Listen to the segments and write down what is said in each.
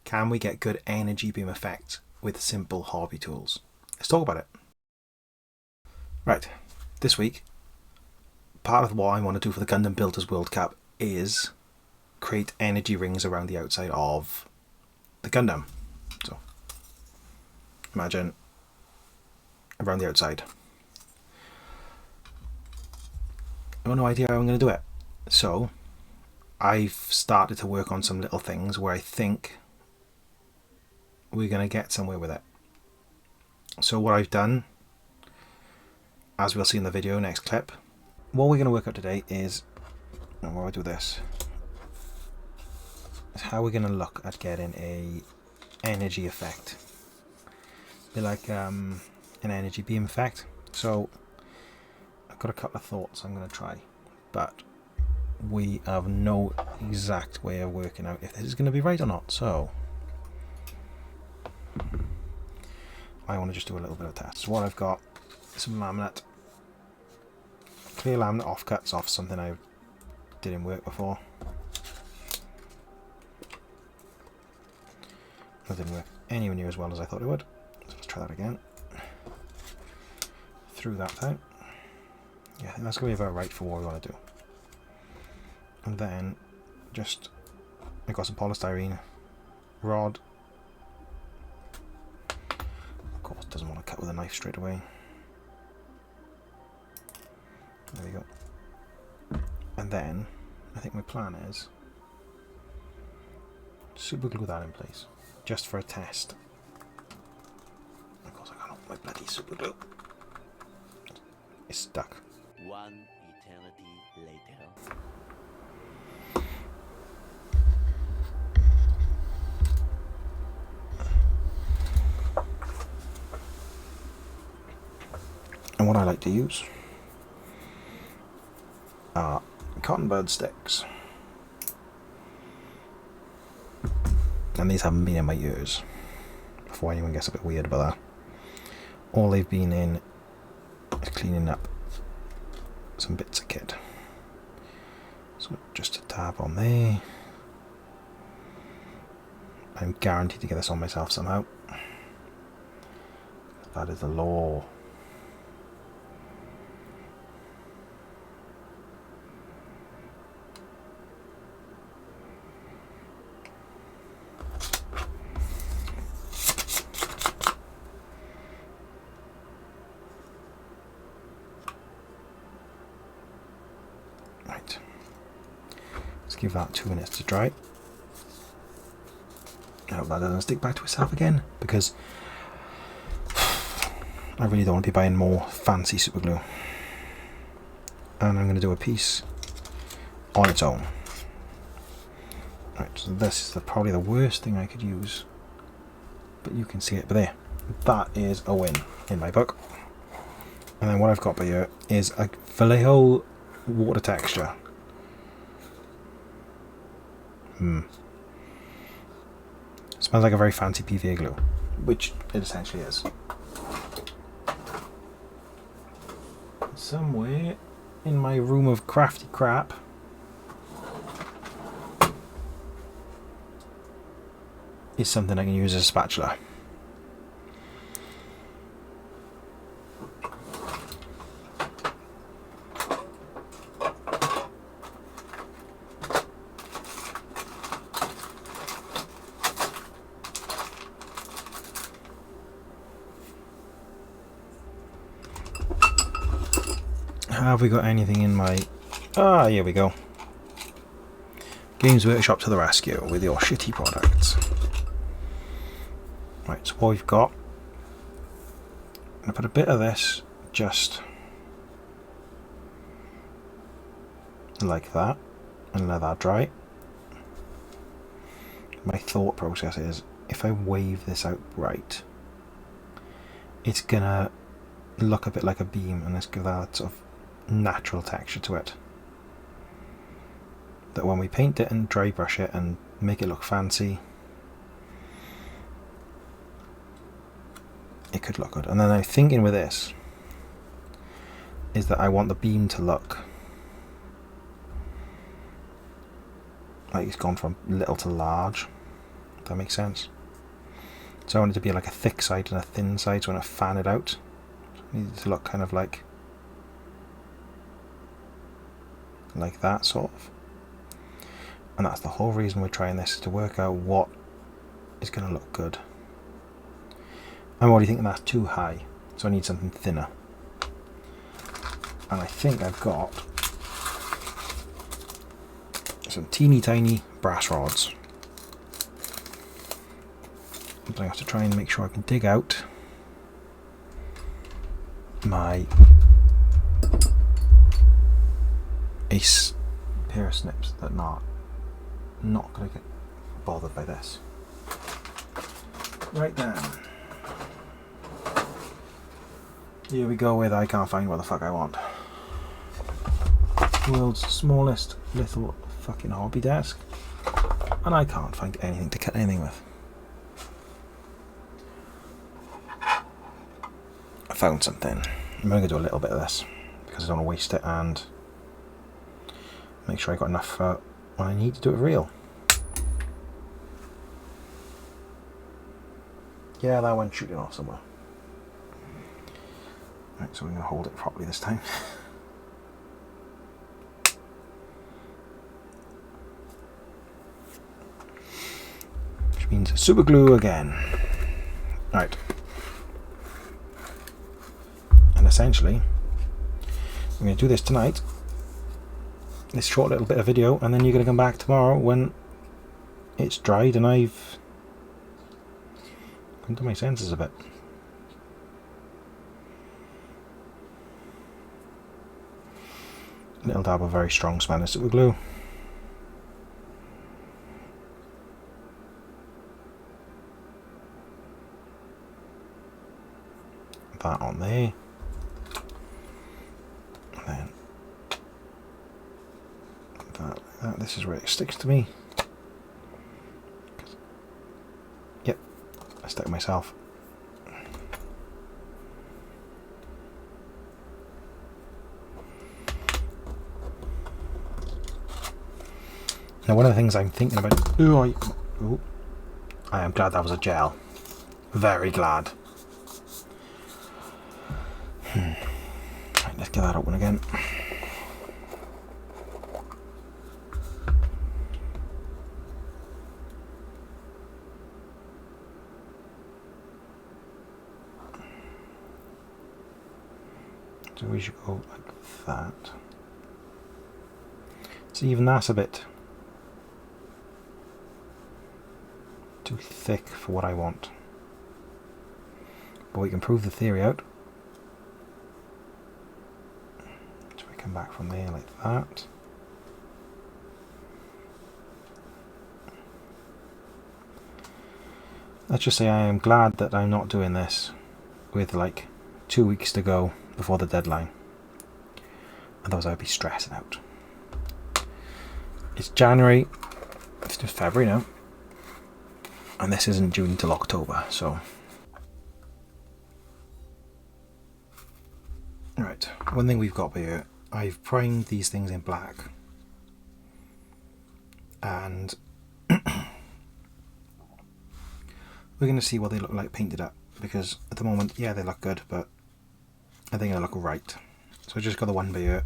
Can we get good energy beam effect with simple hobby tools? Let's talk about it. Right, this week, part of what I want to do for the Gundam Builders World Cup is create energy rings around the outside of the Gundam. So, imagine around the outside. I have no idea how I'm going to do it. So, I've started to work on some little things where I think we're going to get somewhere with it. So what I've done, as we'll see in the video next clip, what we're going to work out today is, and what do I do this, is how we're going to look at getting a energy effect. Be like an energy beam effect. So I've got a couple of thoughts I'm going to try, but we have no exact way of working out if this is going to be right or not. So I want to just do a little bit of test. So what I've got is some laminate, clear laminate offcuts off something I did in work before. That didn't work anywhere near as well as I thought it would. So let's try that again. Through that out. Yeah, I think that's going to be about right for what we want to do. And then just, I got some polystyrene rod. Of course, doesn't want to cut with a knife straight away. There we go. And then I think my plan is super glue that in place, just for a test. Of course, I can't open my bloody super glue. It's stuck. One eternity later. And what I like to use are cotton bud sticks. And these haven't been in my ears, before anyone gets a bit weird about that. All they've been in is cleaning up some bits of kit. So just a tab on there. I'm guaranteed to get this on myself somehow. That is the law. Right. Let's give that 2 minutes to dry. I hope that doesn't stick back to itself again, because I really don't want to be buying more fancy super glue. And I'm going to do a piece on its own. Right, so this is probably the worst thing I could use, but you can see it. But there, that is a win in my book. And then what I've got by here is a Vallejo water texture. Smells like a very fancy PVA glue, which it essentially is. Somewhere in my room of crafty crap is something I can use as a spatula. Have we got anything in my... Ah, here we go. Games Workshop to the rescue with your shitty products. Right, so what we've got... I'm going to put a bit of this just like that and let that dry. My thought process is, if I wave this out right, it's going to look a bit like a beam, and let's give that sort of natural texture to it, that when we paint it and dry brush it and make it look fancy, it could look good. And then I'm thinking with this is that I want the beam to look like it's gone from little to large, That makes sense. So I want it to be like a thick side and a thin side, so when I fan it out, I need it to look kind of like that sort of. And that's the whole reason we're trying this, to work out what is going to look good. I'm already thinking that's too high, so I need something thinner. And I think I've got some teeny tiny brass rods. But I have to try and make sure I can dig out my ace pair of snips that are not going to get bothered by this. Right then. Here we go with I can't find what the fuck I want. World's smallest little fucking hobby desk. And I can't find anything to cut anything with. I found something. I'm going to do a little bit of this because I don't want to waste it and make sure I got enough for when I need to do it real. Yeah, that one's shooting off somewhere. Right, so we're going to hold it properly this time. Which means super glue again. Right. And essentially, I'm going to do this tonight, this short little bit of video, and then you're going to come back tomorrow when it's dried and I've come to my senses a bit. A little dab of very strong smelling super glue. That on there. And then that. This is where it sticks to me. Yep, I stuck myself. Now one of the things I'm thinking about... I am glad that was a gel. Very glad. Right, let's get that open again. So we should go like that. So even that's a bit too thick for what I want. But we can prove the theory out. So we come back from there like that. Let's just say I am glad that I'm not doing this with like 2 weeks to go before the deadline. Otherwise I'd be stressing out. It's January, it's just February now. And this isn't June till October, so. Right, one thing we've got here, I've primed these things in black. And we're going to see what they look like painted up. Because at the moment, yeah, they look good, but I think they look right. So I just got the one by here.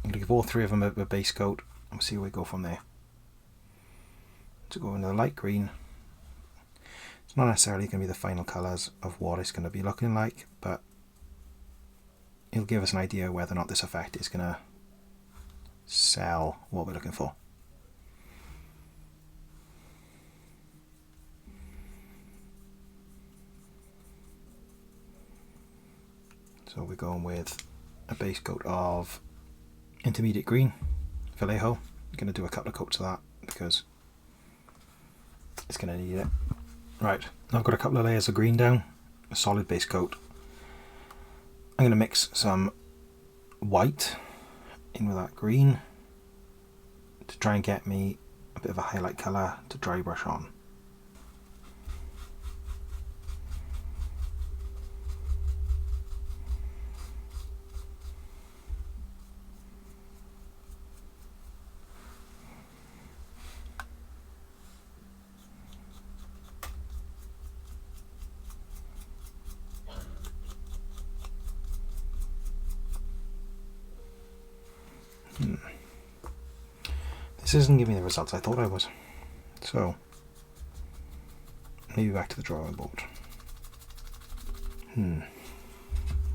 I'm going to give all three of them a base coat and see where we go from there. To go into the light green. It's not necessarily going to be the final colours of what it's going to be looking like, but it'll give us an idea whether or not this effect is going to sell what we're looking for. So we're going with a base coat of intermediate green, Vallejo. I'm going to do a couple of coats of that because it's going to need it. Right, I've got a couple of layers of green down, a solid base coat. I'm going to mix some white in with that green to try and get me a bit of a highlight colour to dry brush on. this isn't giving me the results I thought I was. So, maybe back to the drawing board.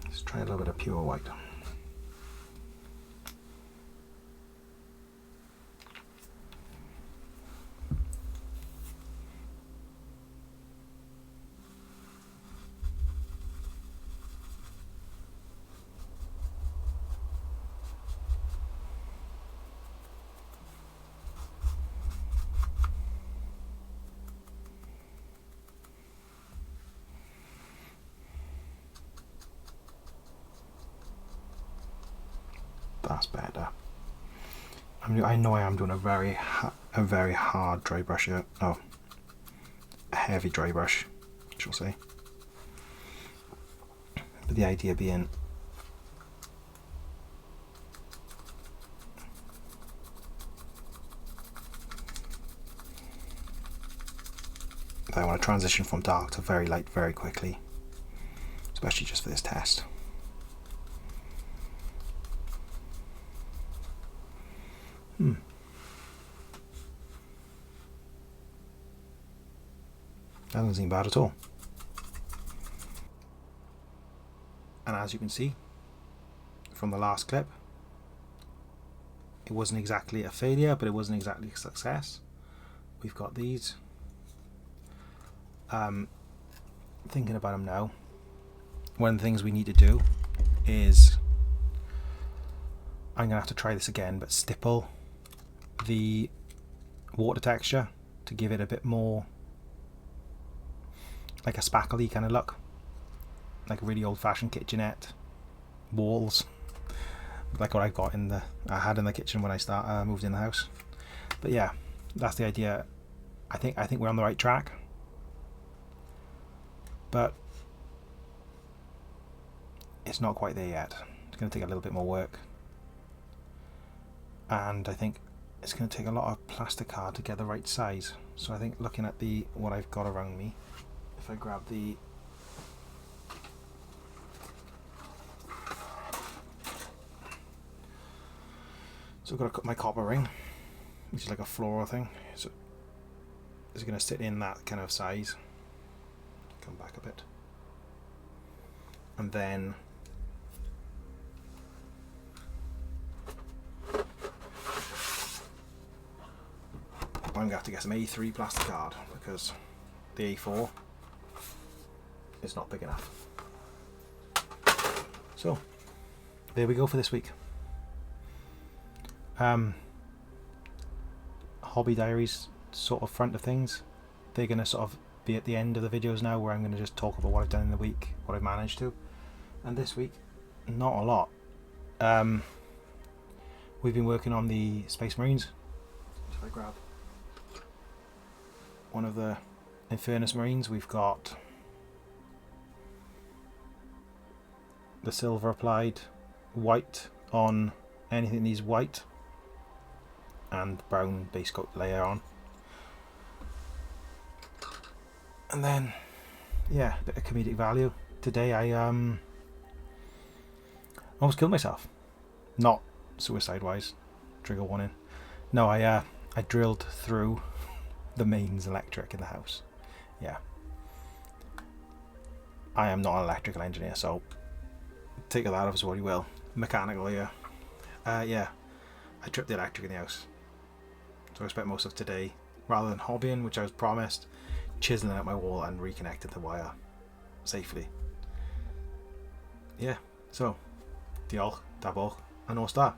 Let's try a little bit of pure white. That's better. I know I am doing a very hard dry brush here. Oh, a heavy dry brush, I shall say. But the idea being that I want to transition from dark to very light very quickly, especially just for this test. That doesn't seem bad at all. And as you can see from the last clip, it wasn't exactly a failure, but it wasn't exactly a success. We've got these. Thinking about them now, one of the things we need to do is, I'm going to have to try this again, but stipple the water texture to give it a bit more like a spackly kind of look, like a really old-fashioned kitchenette walls, like what I had in the kitchen when I moved in the house. But yeah, that's the idea. I think we're on the right track, but it's not quite there yet. It's going to take a little bit more work, and I think it's going to take a lot of plastic card to get the right size. So I think looking at what I've got around me, if I grab so I've got my copper ring, which is like a floral thing. So it's going to sit in that kind of size. Come back a bit, and then I'm going to have to get some A3 plastic card because the A4 is not big enough. So there we go for this week. Hobby diaries sort of front of things, they're going to sort of be at the end of the videos now, where I'm going to just talk about what I've done in the week, what I've managed to. And this week, not a lot. We've been working on the Space Marines. So if I grab one of the Infernus Marines, we've got the silver applied, white on anything that needs white, and brown base coat layer on. And then, yeah, a bit of comedic value. Today I almost killed myself. Not suicide wise, trigger warning. No, I drilled through the mains electric in the house. Yeah. I am not an electrical engineer, so take that as what you will. Mechanical here. Yeah, I tripped the electric in the house. So I spent most of today, rather than hobbying, which I was promised, chiseling out my wall and reconnecting the wire safely. Yeah, so diolch, da bwch, a nos da.